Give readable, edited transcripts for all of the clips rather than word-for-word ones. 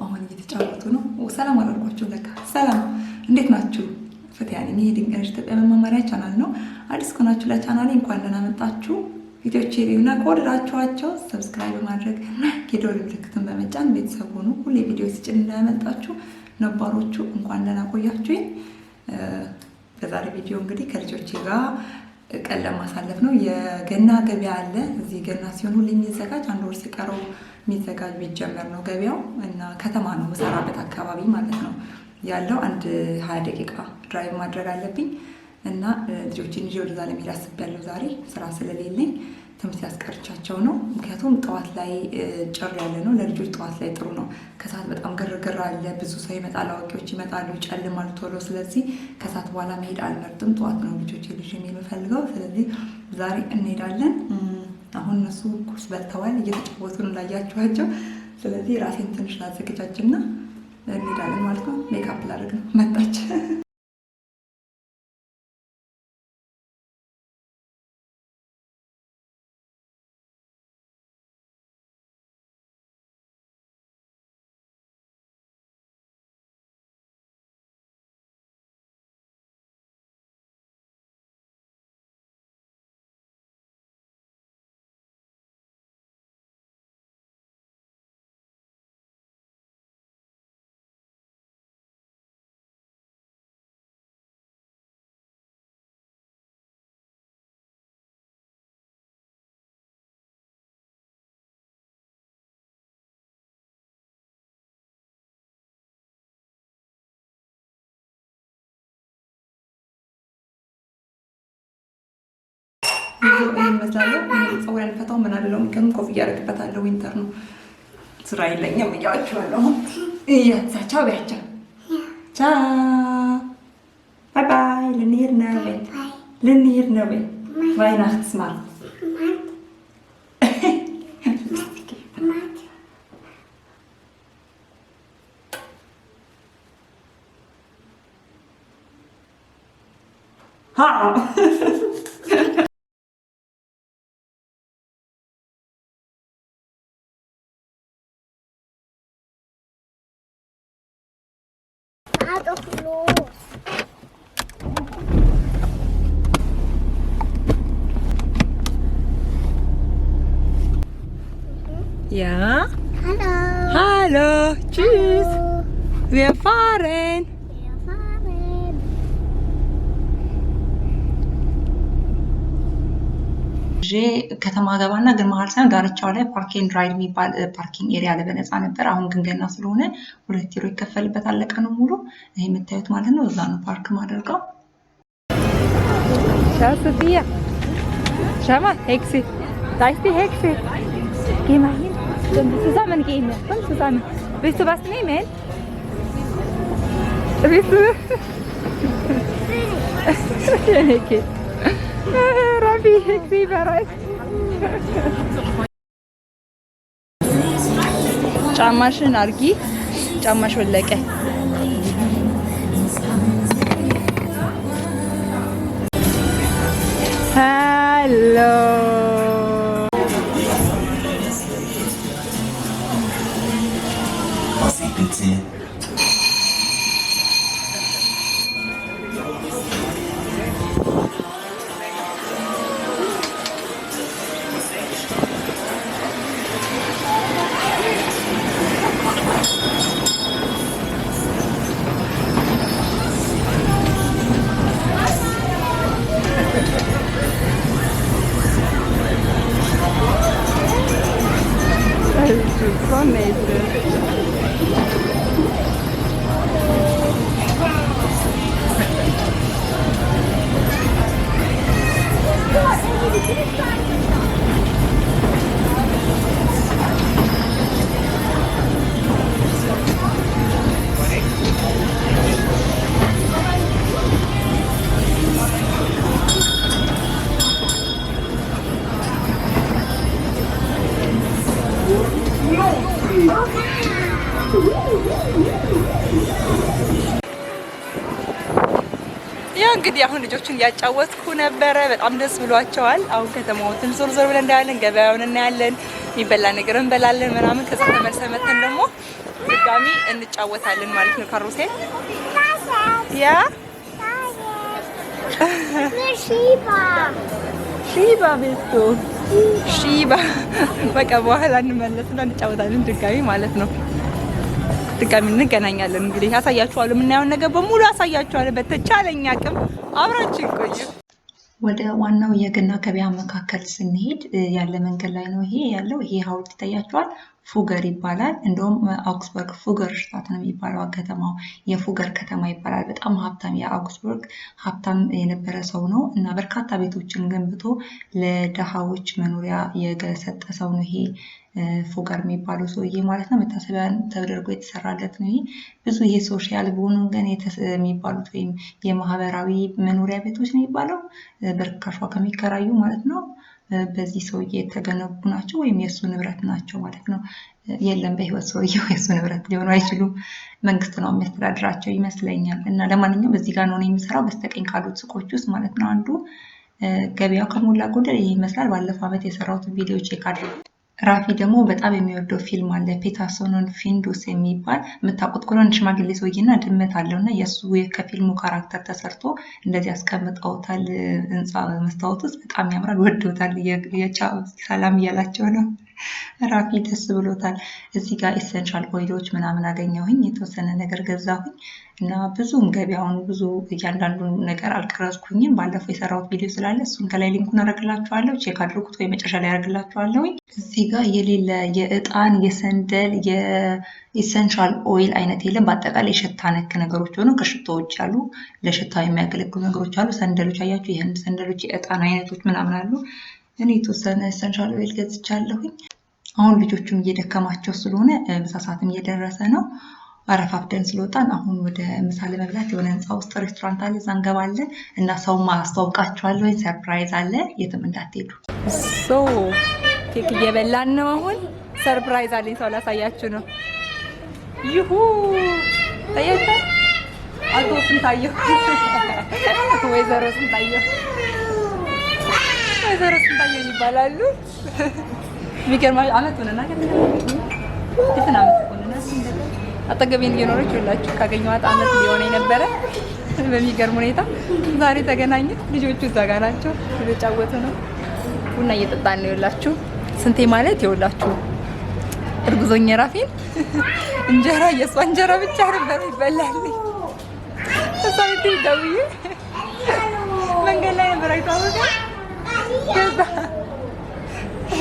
አሁን እየተጫወቱ ነው። ሰላም አላልኳቸው ለካ። ሰላም እንዴት ናችሁ? ፈቲያ ነኝ። ይሄ ድንቅ ነሽ ኢትዮጵያ መማማሪያ ቻናል ነው። አዲስ ከሆናችሁ ለቻናሌ እንኳን ደህና መጣችሁ። ቪዲዮቼ ሊና ከወደዳችኋቸው ሰብስክራይብ በማድረግ የደወል ምልክቱን በመጫን ቤተሰብ ሁኑ። ሁሌ ቪዲዮ ስጭን እንዳያመልጣችሁ። ነባሮቹ እንኳን ደህና ቆያችሁኝ። በዛሬ ቪዲዮ እንግዲህ ከልጆቼ ጋር ቀን ለማሳለፍ ነው። የገና ገበያ አለ እዚህ። ገና ሲሆን ሁሌ የሚዘጋጅ አንድ ወር ሲቀረው የሚዘጋጅ ቢጀመር ነው ገበያው እና ከተማ ነው መሰራበት አካባቢ ማለት ነው ያለው። አንድ 20 ደቂቃ ድራይቭ ማድረግ አለብኝ እና ልጆችን ይዤ ወደዛ ለመሄድ አስቤያለሁ። ዛሬ ስራ ስለሌለኝ ትምህርት ያስቀርቻቸው ነው። ምክንያቱም ጠዋት ላይ ጭር ያለ ነው። ለልጆች ጠዋት ላይ ጥሩ ነው። ከሰዓት በጣም ግርግር አለ። ብዙ ሰው ይመጣል፣ አዋቂዎች ይመጣሉ፣ ይጨልማል ቶሎ። ስለዚህ ከሰዓት በኋላ መሄድ አልመርጥም። ጠዋት ነው ልጆች ልጅ የምፈልገው። ስለዚህ ዛሬ እንሄዳለን። አሁን እነሱ ኩርስ በልተዋል፣ እየተጫወቱ ነው እንዳያችኋቸው። ስለዚህ ራሴን ትንሽ ላዘገጃጅና እንሄዳለን ማለት ነው። ሜካፕ ላደርግ ነው። መጣች። ይመስላል ፀጉር ያልፈታው ምን አለው ግን ኮፍያ ያደርግበታለሁ። ዊንተር ነው ስራ የለኝም እያዋቸዋለሁ። ቻው ቢያቸው ቻው ባይ ባይ። ልንሄድ ነው ዋይናክትስ ማለት Ja. Hallo. Hallo. Tschüss. Wir fahren. ከተማ ገባና ግን መሀል ሳይሆን ዳርቻው ላይ ፓርኪንግ ራይድ የሚባል ፓርኪንግ ኤሪያ ለበነፃ ነበር። አሁን ግን ገና ስለሆነ 2 ዩሮ ይከፈልበታል ለቀኑ ሙሉ። ይሄ የምታዩት ማለት ነው። እዛ ነው ፓርክ ማደርገው። Schau Sophia. Schau mal, Hexe. Da ist die Hexe. Geh mal hin. Sollen wir zusammen gehen? Komm zusammen. Willst du was nehmen? Willst du? Okay. Rabbi, Hexe bereit. ጫማሽን አርጊ። ጫማሽ ወለቀ። ሄሎ ያው እንግዲህ አሁን ልጆቹን ያጫወትኩ ነበረ። በጣም ደስ ብሏቸዋል። አሁን ከተማውን ዞር ዞር ብለን እናያለን፣ ገበያውን እናያለን። የሚበላ ነገር እንበላለን ምናምን። ከዛ ተመልሰን መተን ደግሞ ድጋሚ እንጫወታለን ማለት ነው። ካሩሴል ያ ሺባ ቤቱ ሺባ በቃ በኋላ እንመለስና እንጫወታለን ድጋሚ ማለት ነው። ድጋሚ እንገናኛለን። እንግዲህ ያሳያችኋለሁ፣ የምናየውን ነገር በሙሉ ያሳያችኋለሁ። በተቻለኝ አቅም አብራችሁ ቆዩ። ወደ ዋናው የገና ገበያ መካከል ስንሄድ ያለ መንገድ ላይ ነው ይሄ ያለው። ይሄ ሀውልት ይታያችኋል። ፉገር ይባላል። እንደውም አውግስበርግ ፉገር ሽታት ነው የሚባለው ከተማው። የፉገር ከተማ ይባላል። በጣም ሀብታም የአውግስበርግ ሀብታም የነበረ ሰው ነው እና በርካታ ቤቶችን ገንብቶ ለደሃዎች መኖሪያ የሰጠ ሰው ነው ይሄ ፉገር የሚባለው ሰውዬ ማለት ነው። መታሰቢያ ተደርጎ የተሰራለት ነው። ብዙ ይሄ ሶሻል በሆኑ ግን የሚባሉት ወይም የማህበራዊ መኖሪያ ቤቶች ነው የሚባለው በርካሽ ዋጋ ከሚከራዩ ማለት ነው በዚህ ሰውዬ የተገነቡ ናቸው ወይም የእሱ ንብረት ናቸው ማለት ነው። የለም በህይወት ሰውዬው የእሱ ንብረት ሊሆኑ አይችሉም። መንግስት ነው የሚያስተዳድራቸው ይመስለኛል። እና ለማንኛውም እዚህ ጋር ነው የሚሰራው በስተቀኝ ካሉት ሱቆች ውስጥ ማለት ነው አንዱ። ገበያው ከሞላ ጎደል ይህ ይመስላል። ባለፈው ዓመት የሰራሁትን ቪዲዮ ቼክ አድርጉ። ራፊ ደግሞ በጣም የሚወደው ፊልም አለ ፔታሶንን ፊንዱስ የሚባል የምታውቁት ከሆነ ሽማግሌ ሰውዬና ድመት አለው እና የእሱ ከፊልሙ ካራክተር ተሰርቶ እንደዚህ አስቀምጠውታል። ህንፃ መስታወት ውስጥ በጣም ያምራል። ወዶታል። የቻው ሰላም እያላቸው ነው። ራፊ ደስ ብሎታል። እዚህ ጋር ኤሰንሻል ኦይሎች ምናምን አገኘሁኝ። የተወሰነ ነገር ገዛሁኝ እና ብዙም ገበያውን ብዙ እያንዳንዱን ነገር አልቀረጽኩኝም። ባለፈው የሰራሁት ቪዲዮ ስላለ እሱን ከላይ ሊንኩን አደርግላችኋለሁ። ቼክ አድርጉት ወይ መጨረሻ ላይ አደርግላችኋለሁ። እዚህ ጋር የሌለ የእጣን የሰንደል የኤሰንሻል ኦይል አይነት የለም። በአጠቃላይ የሽታ ነክ ነገሮች ሆነው ከሽቶ ውጭ ያሉ ለሽታ የሚያገለግሉ ነገሮች አሉ። ሰንደሎች አያችሁ፣ ይህን ሰንደሎች የእጣን አይነቶች ምናምን አሉ። እኔ የተወሰነ ኤሰንሻል ኦይል ገዝቻለሁኝ። አሁን ልጆቹም እየደከማቸው ስለሆነ ምሳ ሰዓትም እየደረሰ ነው። አረፋፍደን ስለወጣን አሁን ወደ ምሳ ለመብላት የሆነ ህንፃ ውስጥ ሬስቶራንት አለ፣ እዛ እንገባለን እና ሰው አስተዋውቃችኋለሁ። ሰርፕራይዝ አለ፣ የትም እንዳትሄዱ። ኬክ እየበላን ነው። አሁን ሰርፕራይዝ አለኝ፣ ሰው ላሳያችሁ ነው። ይሁ ታያታ አቶ ስንታየሁ ወይዘሮ ስንታየሁ ይባላሉ። የሚገርማ አመት ሆነና እንትን አመት ሆነና አጠገቤን እየኖረች ሁላችሁ ካገኘኋት አመት ሊሆነ የነበረ በሚገርም ሁኔታ ዛሬ ተገናኘን። ልጆቹ እዛ ጋር ናቸው፣ እየተጫወቱ ነው። ቡና እየጠጣን ነው። ይኸውላችሁ ስንቴ ማለት ይኸውላችሁ እርጉዞኝ ራፊን እንጀራ የእሷ እንጀራ ብቻ ነበር ይበላልኝ። እሷ ደውዬ መንገድ ላይ ነበር አይታወቀ ከዛ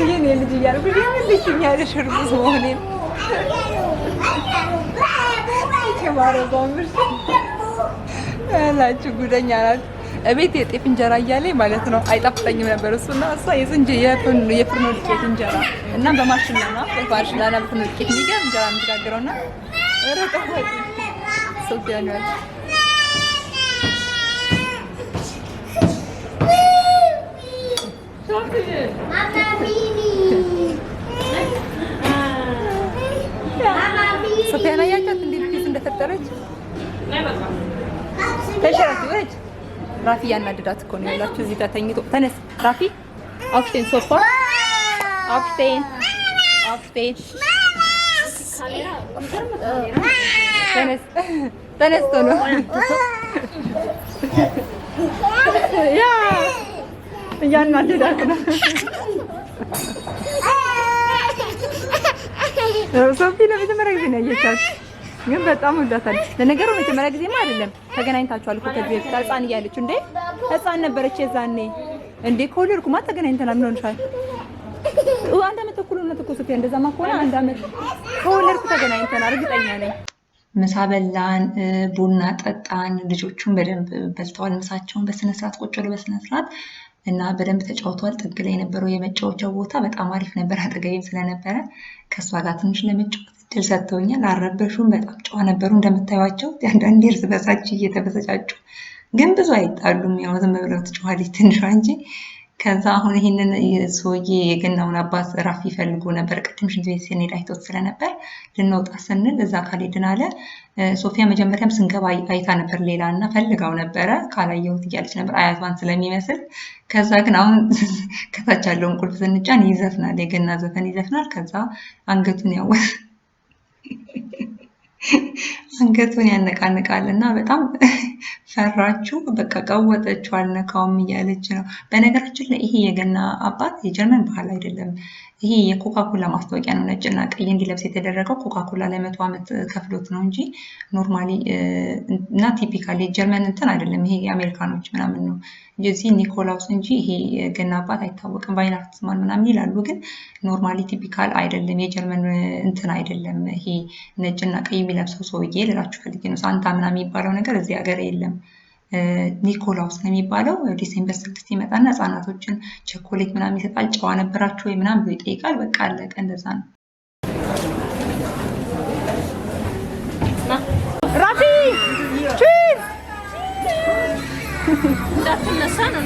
የኔ ልጅ እያልኩ ልጅ ያለሽ እርጉዝ መሆኔን ከማረባምሽ ያላችሁ ጉደኛ ናት። እቤት የጤፍ እንጀራ እያለኝ ማለት ነው አይጣፍጠኝም ነበር እሱና እሷ የፍርኖ ዱቄት እንጀራ እና በማሽላ ነው በማሽላ እና በፍርኖ ዱቄት የሚገርም እንጀራ የምትጋግረውና ረቀፈት ሶፊያ ነው ሶፊያን አያቻት እንዴት ፊት እንደፈጠረች ተሸራፊ ወጭ ራፊ ያናድዳት እኮ ነው ያላችሁ። እዚህ ጋር ተኝቶ ተነስ ራፊ አፍቴን ሶፋ አፍቴን ተነስቶ ነው ያ ያናድዳት ነው። ሶፊ ለመጀመሪያ ጊዜ ነው ያየቻት፣ ግን በጣም ወዳታለች። ለነገሩ መጀመሪያ ጊዜማ አይደለም ተገናኝታችኋል እኮ ከዚህ በፊት ህፃን እያለች እንዴ ህፃን ነበረች የዛኔ እንዴ ከወለድኩማ ተገናኝተናል። ምን ሆነሻል? አንድ አመት ተኩል ነው እኮ ሶፊያ። እንደዛማ ከሆነ አንድ አመት ከወለድኩ ተገናኝተናል እርግጠኛ ነኝ። ምሳ በላን፣ ቡና ጠጣን። ልጆቹን በደንብ በልተዋል ምሳቸውን በስነ ስርዓት ቁጭ ብለው በስነ ስርዓት እና በደንብ ተጫውተዋል። ጥግ ላይ የነበረው የመጫወቻው ቦታ በጣም አሪፍ ነበር፣ አጠገቤም ስለነበረ ከእሷ ጋር ትንሽ ለመጫወት እድል ሰጥተውኛል። አልረበሹም፣ በጣም ጨዋ ነበሩ እንደምታዩቸው። አንዳንዴ እርስ በርሳቸው እየተበሰጫጩ ግን ብዙ አይጣሉም። ያው ዝም ብለው ትጮኻለች ትንሿ እንጂ ከዛ አሁን ይህንን ሰውዬ የገናውን አባት ራፊ ፈልጎ ነበር። ቅድም ሽንት ቤት ስንሄድ አይቶት ስለነበር ልንወጣ ስንል እዛ ካልሄድን አለ። ሶፊያ መጀመሪያም ስንገባ አይታ ነበር ሌላ እና ፈልጋው ነበረ። ካላየሁት እያለች ነበር አያቷን ስለሚመስል። ከዛ ግን አሁን ከታች ያለውን ቁልፍ ስንጫን ይዘፍናል፣ የገና ዘፈን ይዘፍናል። ከዛ አንገቱን አንገቱን ያነቃንቃል እና በጣም ፈራችሁ። በቃ ቀወጠችው፣ አልነካውም እያለች ነው። በነገራችን ላይ ይሄ የገና አባት የጀርመን ባህል አይደለም። ይሄ የኮካኮላ ማስታወቂያ ነው። ነጭና ቀይ እንዲለብስ የተደረገው ኮካኮላ ለ100 ዓመት ከፍሎት ነው እንጂ ኖርማሊ እና ቲፒካሊ የጀርመን እንትን አይደለም። ይሄ የአሜሪካኖች ምናምን ነው እዚህ ኒኮላውስ እንጂ ይሄ የገና አባት አይታወቅም። ቫይናክስማን ምናምን ይላሉ፣ ግን ኖርማሊ ቲፒካል አይደለም። የጀርመን እንትን አይደለም። ይሄ ነጭና ቀይ የሚለብሰው ሰውዬ ልላችሁ ፈልጌ ነው። ሳንታ ምናምን የሚባለው ነገር እዚህ ሀገር የለም። ኒኮላውስ ነው የሚባለው። ዲሴምበር 6 ይመጣና ህጻናቶችን ቸኮሌት ምናምን ይሰጣል። ጨዋ ነበራችሁ ወይ ምናምን ብሎ ይጠይቃል። በቃ አለቀ። እንደዛ ነው። ራፊ ቺዝ እንዳትነሳ ነው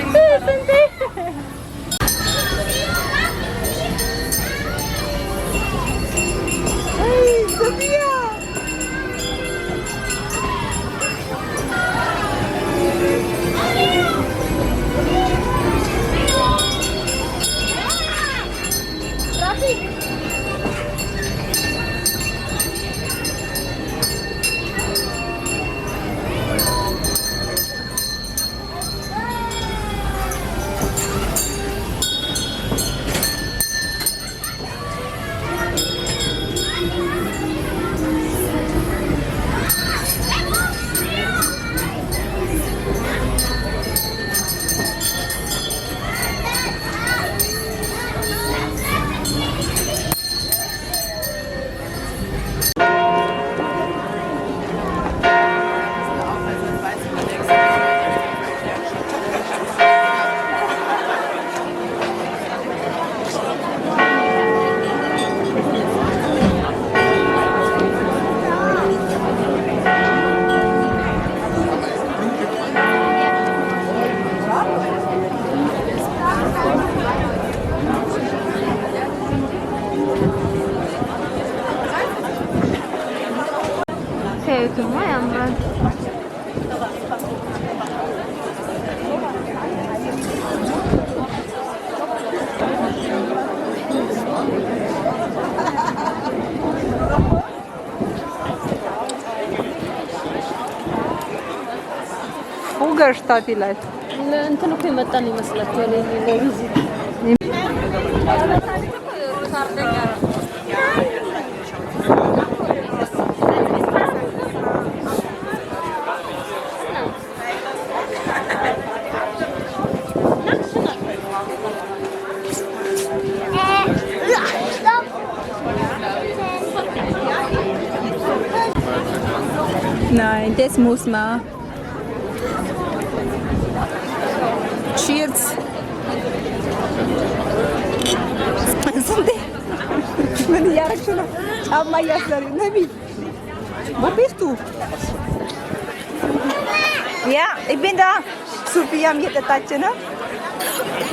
Sevdim ayağımdan. Uğurstadt ይላል። እንትን እኮ የመጣን ይመስላችኋል? ለቪዚት Nein, das muss man. Cheers. ምን እያደረግሽ ነው? ጫማ እያሰሪ ነቢ wo bist du? Ja, ich bin da. Sofiaም እየጠጣች ነው።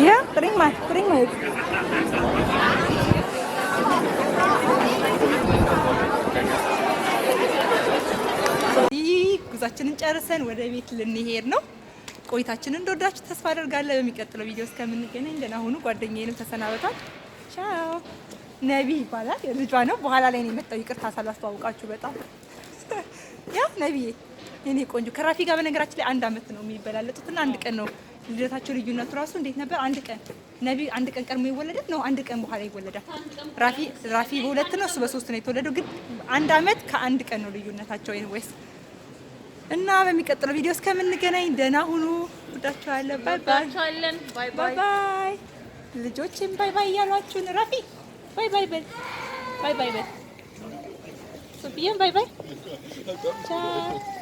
Ja, bring mal jetzt. ጉዟችንን ጨርሰን ወደ ቤት ልንሄድ ነው። ቆይታችንን እንደወዳችሁ ተስፋ አደርጋለሁ። በሚቀጥለው ቪዲዮ እስከምንገናኝ ደህና ሁኑ። ጓደኛዬንም ተሰናበቷል። ቻው። ነቢ ይባላል፣ ልጇ ነው። በኋላ ላይ ነው የመጣው። ይቅርታ ሳላስተዋውቃችሁ በጣም ያ ነቢዬ የኔ ቆንጆ ከራፊ ጋር በነገራችን ላይ 1 አመት ነው የሚበላለጡትና 1 ቀን ነው ልደታቸው። ልዩነቱ ራሱ እንዴት ነበር? 1 ቀን ነቢ 1 ቀን ቀድሞ ይወለዳል ነው 1 ቀን በኋላ ይወለዳል። ራፊ በ2 ነው፣ እሱ በ3 ነው የተወለደው። ግን 1 አመት ከ1 ቀን ነው ልዩነታቸው ወይስ እና በሚቀጥለው ቪዲዮ እስከምንገናኝ ደህና ሁኑ። ወዳችኋለሁ። ባይ ባይ። ልጆችን ባይ ባይ እያሏችሁን ራፊ ባይ ባይ በል። ባይ ባይ በል። ሶፊያም ባይ ባይ። ቻው